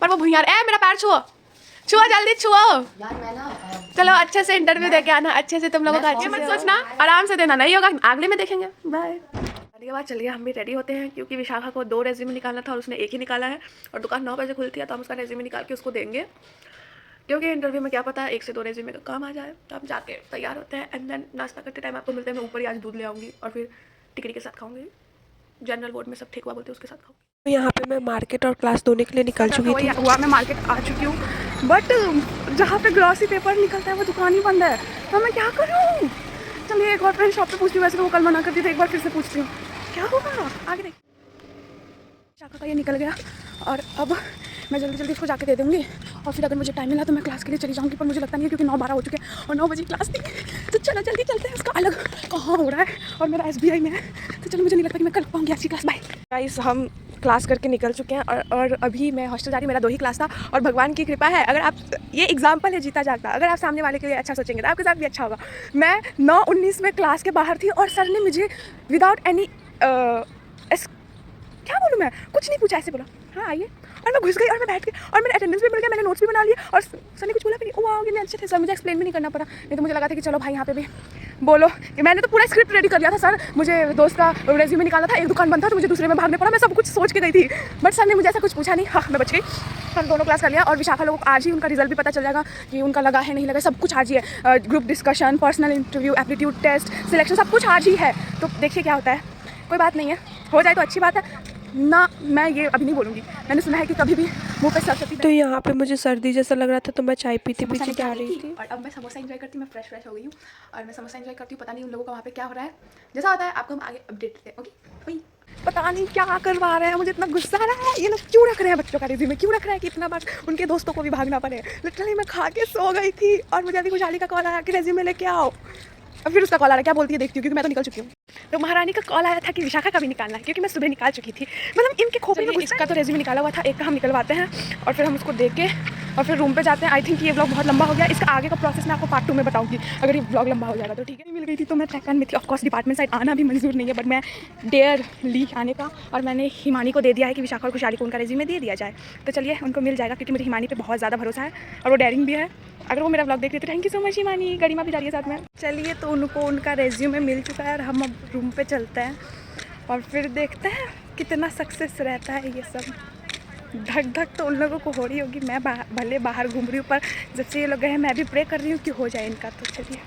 पर वो भूयार मेरा पैर छुओ छुओ जल्दी छुओ यार मैं ना चलो अच्छे से इंटरव्यू दे के आना अच्छे से तुम लोगों का अच्छे मत सोचना आराम से देना नहीं होगा अगले में देखेंगे बाय। के बाद चलिए हम भी रेडी होते हैं क्योंकि विशाखा को 2 रेज्यूमे निकालना था और उसने एक ही निकाला है और दुकान 9 बजे खुलती है तो हम उसका रेज्यूमे निकाल के उसको देंगे क्योंकि इंटरव्यू में क्या पता 1 से 2 रेज्यूमे का काम आ जाए। तो हम जाके तैयार होते हैं एंड देन नाश्ता करते टाइम आपको मिलते हैं। मैं ऊपर ही आज दूध ले आऊँगी और फिर टिकरी के साथ खाऊंगी। जनरल बोर्ड में सब ठीक हुआ बोलते हैं उसके साथ खाऊंगी। तो यहाँ पे मैं मार्केट और क्लास दोनों के लिए निकल चुकी थी। हुआ मैं मार्केट आ चुकी हूँ बट जहाँ पे ग्लॉसी पेपर निकलता है वो दुकान ही बंद है तो मैं क्या करूँ। चलिए एक बार फ्रेंड शॉप पे पूछती हूँ। वैसे तो वो कल मना करती थी एक बार फिर से पूछती हूँ क्या होगा आगे देख। शाखा का ये निकल गया और अब मैं जल्दी जल्दी इसको जाके दे दूँगी और फिर अगर मुझे टाइम मिला तो मैं क्लास के लिए चली जाऊँगी। पर मुझे लगता नहीं है क्योंकि 9-12 हो चुके हैं और 9 बजे क्लास थी तो चलो जल्दी चलते हैं। उसका अलग कहाँ हो रहा है और मेरा SBI में है तो चलो मुझे नहीं लगता कि मैं कर पाऊँगी अच्छी क्लास। बाय गाइस हम क्लास करके निकल चुके हैं और अभी मैं हॉस्टल जा रही हूँ। मेरा 2 ही क्लास था और भगवान की कृपा है अगर आप ये एग्जाम्पल है जीता जागता अगर आप सामने वाले के लिए अच्छा सोचेंगे तो आपके साथ भी अच्छा होगा। मैं 9:19 में क्लास के बाहर थी और सर ने मुझे विदाउट एनी क्या बोलूँ मैं कुछ नहीं पूछा ऐसे बोला हाँ आइए और मैं घुस गई और मैं बैठ गई और मेरा अटेंडेंस भी मिल गया। मैंने नोट्स भी बना लिए और सर ने कुछ बोला भी नहीं। वो आओगे नहीं अच्छे थे सर मुझे एक्सप्लेन भी नहीं करना पड़ा। नहीं तो मुझे लगा था कि चलो भाई यहाँ पे भी बोलो कि मैंने तो पूरा स्क्रिप्ट रेडी कर लिया था। सर मुझे दोस्त का रेज्यूमे निकालना था एक दुकान बंद था तो मुझे दूसरे में भागने पड़ा। मैं सब कुछ सोच के गई थी बट सर ने मुझे ऐसा कुछ पूछा नहीं। हाँ मैं बच गई। हम दोनों क्लास कर लिया और विशाखा लोगों को आज ही उनका रिजल्ट भी पता चल जाएगा कि उनका लगा है नहीं लगा। सब कुछ आज ही है group discussion personal interview aptitude test selection सब कुछ आज ही है। तो देखिए क्या होता है कोई बात नहीं है हो जाए तो अच्छी बात है ना। मैं ये अभी नहीं बोलूँगी। मैंने सुना है कि कभी भी मुँह पे सरस्वती। तो यहाँ पे मुझे सर्दी जैसा लग रहा था तो मैं चाय पीते पीते जा रही थी और अब मैं समोसा एंजॉय करती हूँ। मैं फ्रेश हो गई हूँ और मैं समोसा एंजॉय करती हूँ। पता नहीं उन लोगों का वहाँ पे क्या हो रहा है जैसा होता है आपको हम आगे अपडेट देते हैं। ओके पता नहीं क्या करवा रहे हैं मुझे इतना गुस्सा आ रहा है। ये लोग क्यों रख रहे हैं बच्चों का रिज्यूमे क्यों रख रहे हैं कि इतना बार उनके दोस्तों को भी भागना पड़े। लिटरली मैं खा के सो गई थी और मुझे अभी खुशहाली का कॉल आया कि रिज्यूमे लेके आओ। अब फिर उसका कॉल आ रहा है क्या बोलती है देखती हूँ क्योंकि मैं तो निकल चुकी हूँ। तो महारानी का कॉल आया था कि विशाखा का भी निकालना है क्योंकि मैं सुबह निकाल चुकी थी। मतलब इनके खोपड़ी में इसका तो रेज्यूमे निकाला हुआ था एक का हम निकलवाते हैं और फिर हम उसको देख के और फिर रूम पे जाते हैं। आई थिंक ये व्लॉग बहुत लंबा हो गया। इसका आगे का प्रोसेस मैं आपको पार्ट 2 में बताऊंगी अगर ये व्लॉग लंबा हो जाएगा तो। ठीक है मिल गई थी तो मैं ट्रैक में थी। ऑफकोर्स डिपार्टमेंट साइड आना भी मंजूर नहीं है बट मैं डेयर ली आने का और मैंने हिमानी को दे दिया है कि विशाखा और खुशहाली को उनका रेज्यूमे दे दिया जाए। तो चलिए उनको मिल जाएगा क्योंकि मेरी हिमानी पे बहुत ज़्यादा भरोसा है और वो डेयरिंग भी है। अगर वो मेरा व्लॉग देखते तो thank you so much Himani. Garima भी जा रही है साथ में। चलिए तो उनको उनका रेज्यूमे मिल चुका है और हम अब रूम पे चलते हैं और फिर देखते हैं कितना सक्सेस रहता है ये सब। धक धक तो उन लोगों को हो रही होगी। मैं भले बाहर घूम रही हूँ पर जब से ये लोग गए मैं भी प्रे कर रही हूँ कि हो जाए इनका। तो चलिए